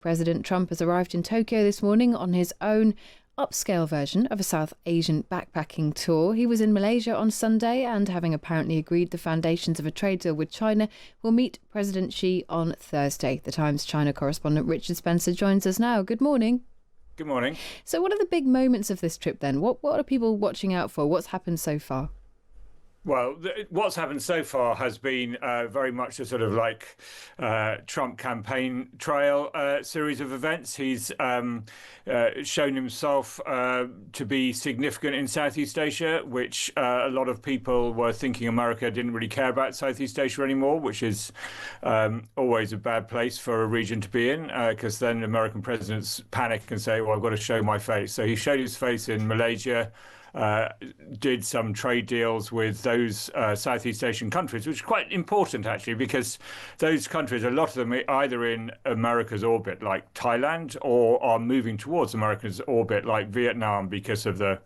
President Trump has arrived in Tokyo this morning on his own upscale version of a South Asian backpacking tour. He was in Malaysia on Sunday and, having apparently agreed the foundations of a trade deal with China, will meet President Xi on Thursday. The Times China correspondent Richard Spencer joins us now. Good morning. Good morning. So what are the big moments of this trip then? What are people watching out for? What's happened so far? Well, what's happened so far has been very much a sort of like Trump campaign trail series of events. He's shown himself to be significant in Southeast Asia, which a lot of people were thinking America didn't really care about Southeast Asia anymore, which is always a bad place for a region to be in, because then American presidents panic and say, well, I've got to show my face. So he showed his face in Malaysia. Did some trade deals with those Southeast Asian countries, which is quite important actually, because those countries, a lot of them are either in America's orbit like Thailand or are moving towards America's orbit like Vietnam because of the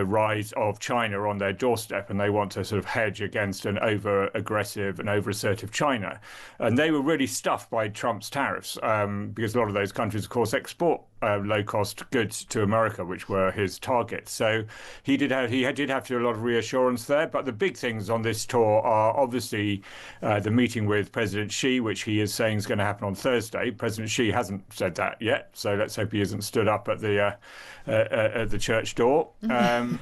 rise of China on their doorstep, and they want to sort of hedge against an over-aggressive and over-assertive China. And they were really stuffed by Trump's tariffs because a lot of those countries, of course, export low-cost goods to America, which were his targets. So he did have to do a lot of reassurance there. But the big things on this tour are obviously the meeting with President Xi, which he is saying is going to happen on Thursday. President Xi hasn't said that yet, so let's hope he isn't stood up at the church door. And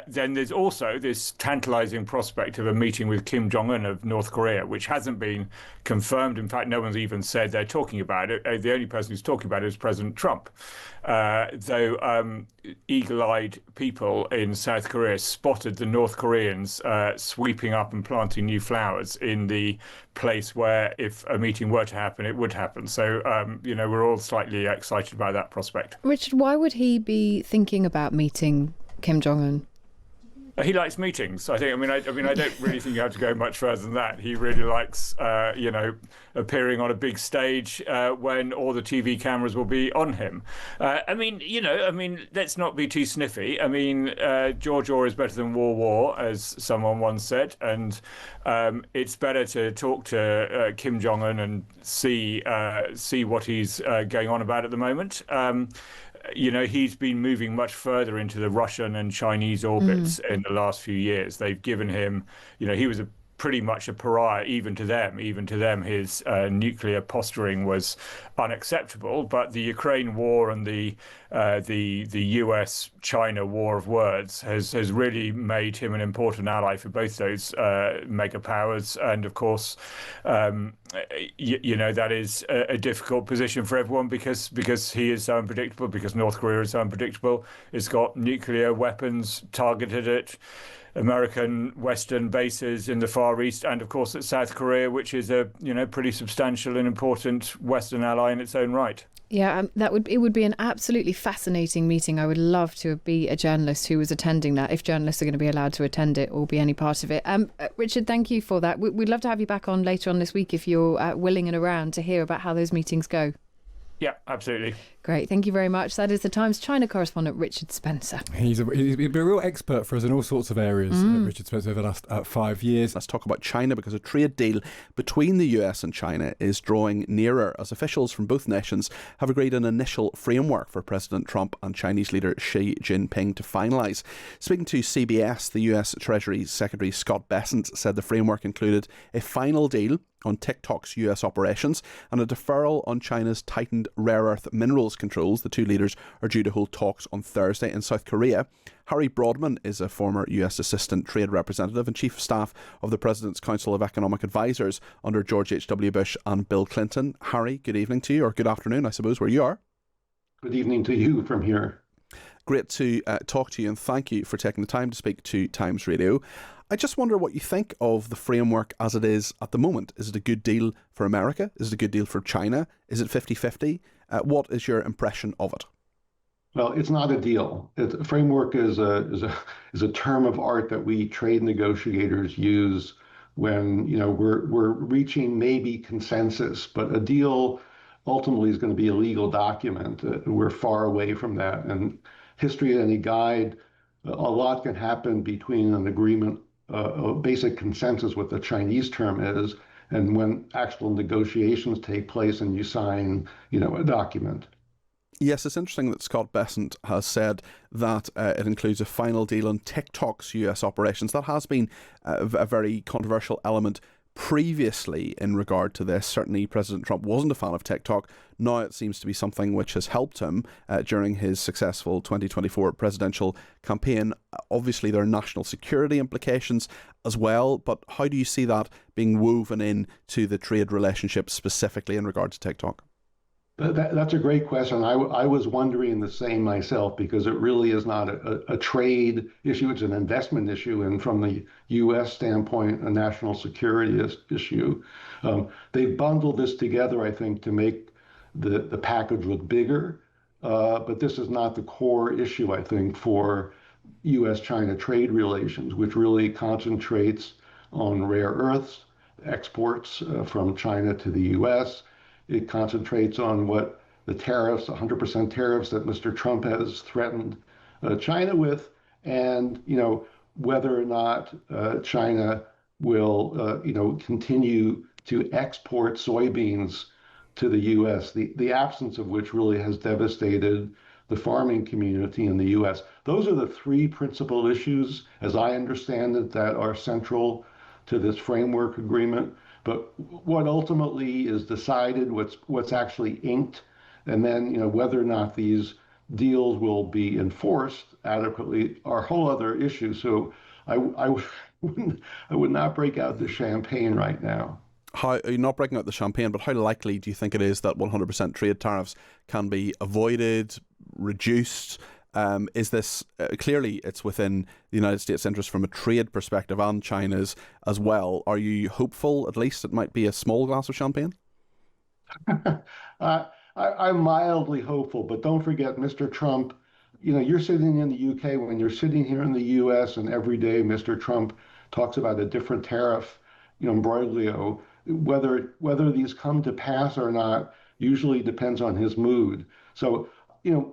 then there's also this tantalizing prospect of a meeting with Kim Jong-un of North Korea, which hasn't been confirmed. In fact, no one's even said they're talking about it. The only person who's talking about it is President Trump. Though eagle-eyed people in South Korea spotted the North Koreans sweeping up and planting new flowers in the place where, if a meeting were to happen, it would happen. So, we're all slightly excited by that prospect. Richard, why would he be thinking about meeting Kim Jong-un? He likes meetings. I think. I don't really think you have to go much further than that. He really likes, appearing on a big stage when all the TV cameras will be on him. Let's not be too sniffy. George Orwell is better than war, as someone once said, and it's better to talk to Kim Jong-un and see what he's going on about at the moment. He's been moving much further into the Russian and Chinese orbits in the last few years. They've given him, he was pretty much a pariah, even to them. His nuclear posturing was unacceptable. But the Ukraine war and the US-China war of words has really made him an important ally for both those mega powers. And of course, that is a difficult position for everyone because he is so unpredictable. Because North Korea is so unpredictable. It's got nuclear weapons targeted at American Western bases in the Far East, and of course at South Korea, which is a pretty substantial and important Western ally in its own right. Yeah, it would be an absolutely fascinating meeting. I would love to be a journalist who was attending that, if journalists are going to be allowed to attend it or be any part of it. Richard, thank you for that. We'd love to have you back on later on this week if you're willing and around to hear about how those meetings go. Yeah, absolutely. Great. Thank you very much. That is the Times China correspondent, Richard Spencer. He's been a real expert for us in all sorts of areas, Richard Spencer, over the last 5 years. Let's talk about China, because a trade deal between the US and China is drawing nearer as officials from both nations have agreed an initial framework for President Trump and Chinese leader Xi Jinping to finalise. Speaking to CBS, the US Treasury Secretary Scott Bessent said the framework included a final deal on TikTok's US operations and a deferral on China's tightened rare earth minerals controls. The two leaders are due to hold talks on Thursday in South Korea. Harry Broadman is a former US Assistant Trade Representative and Chief of Staff of the President's Council of Economic Advisers under George H.W. Bush and Bill Clinton. Harry, good evening to you, or good afternoon, I suppose, where you are. Good evening to you from here. Great to talk to you, and thank you for taking the time to speak to Times Radio. I just wonder what you think of the framework as it is at the moment. Is it a good deal for America? Is it a good deal for China? Is it 50-50? What is your impression of it? Well, it's not a deal. A framework is a term of art that we trade negotiators use when we're reaching maybe consensus, but a deal ultimately is going to be a legal document. We're far away from that, and history any guide, a lot can happen between an agreement, a basic consensus, what the Chinese term is, and when actual negotiations take place and you sign, a document. Yes, it's interesting that Scott Bessent has said that it includes a final deal on TikTok's US operations. That has been a very controversial element previously in regard to this. Certainly President Trump wasn't a fan of TikTok. Now it seems to be something which has helped him during his successful 2024 presidential campaign. Obviously there are national security implications as well, but how do you see that being woven in to the trade relationship specifically in regard to TikTok? That's a great question. I was wondering the same myself, because it really is not a trade issue. It's an investment issue, and from the U.S. standpoint, a national security issue. They bundled this together, I think, to make the package look bigger. But this is not the core issue, I think, for U.S.-China trade relations, which really concentrates on rare earths, exports from China to the U.S. It concentrates on what the tariffs, 100% tariffs that Mr. Trump has threatened China with, and whether or not China will continue to export soybeans to the U.S. The absence of which really has devastated the farming community in the U.S. Those are the three principal issues, as I understand it, that are central to this framework agreement. But what ultimately is decided, what's actually inked, and then whether or not these deals will be enforced adequately are a whole other issue. So I would not break out the champagne right now. How are you not breaking out the champagne? But how likely do you think it is that 100% trade tariffs can be avoided, reduced? Is this clearly it's within the United States' interest from a trade perspective and China's as well? Are you hopeful at least it might be a small glass of champagne? I'm mildly hopeful, but don't forget, Mr. Trump, you're sitting in the UK when you're sitting here in the US, and every day Mr. Trump talks about a different tariff, imbroglio. Whether these come to pass or not usually depends on his mood. So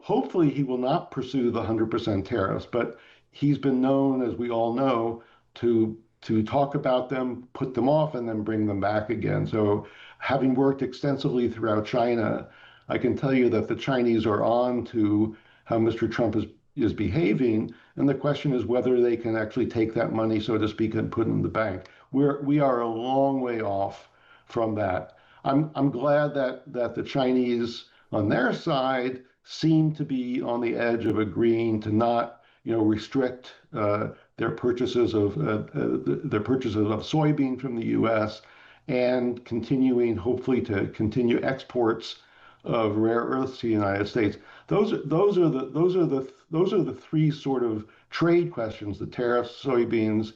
hopefully he will not pursue the 100% tariffs, but he's been known, as we all know, to talk about them, put them off, and then bring them back again. So having worked extensively throughout China, I can tell you that the Chinese are on to how Mr. Trump is behaving, and the question is whether they can actually take that money, so to speak, and put it in the bank. We are a long way off from that. I'm glad that the Chinese on their side seem to be on the edge of agreeing to not, restrict their purchases of soybean from the U.S. and continuing, hopefully, to continue exports of rare earths to the United States. Those are the three sort of trade questions: the tariffs, soybeans,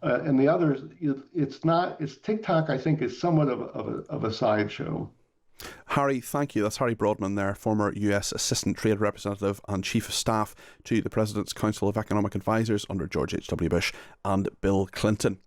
and the others. It's TikTok. I think is somewhat of a sideshow. Harry, thank you. That's Harry Broadman there, former US Assistant Trade Representative and Chief of Staff to the President's Council of Economic Advisers under George H.W. Bush and Bill Clinton.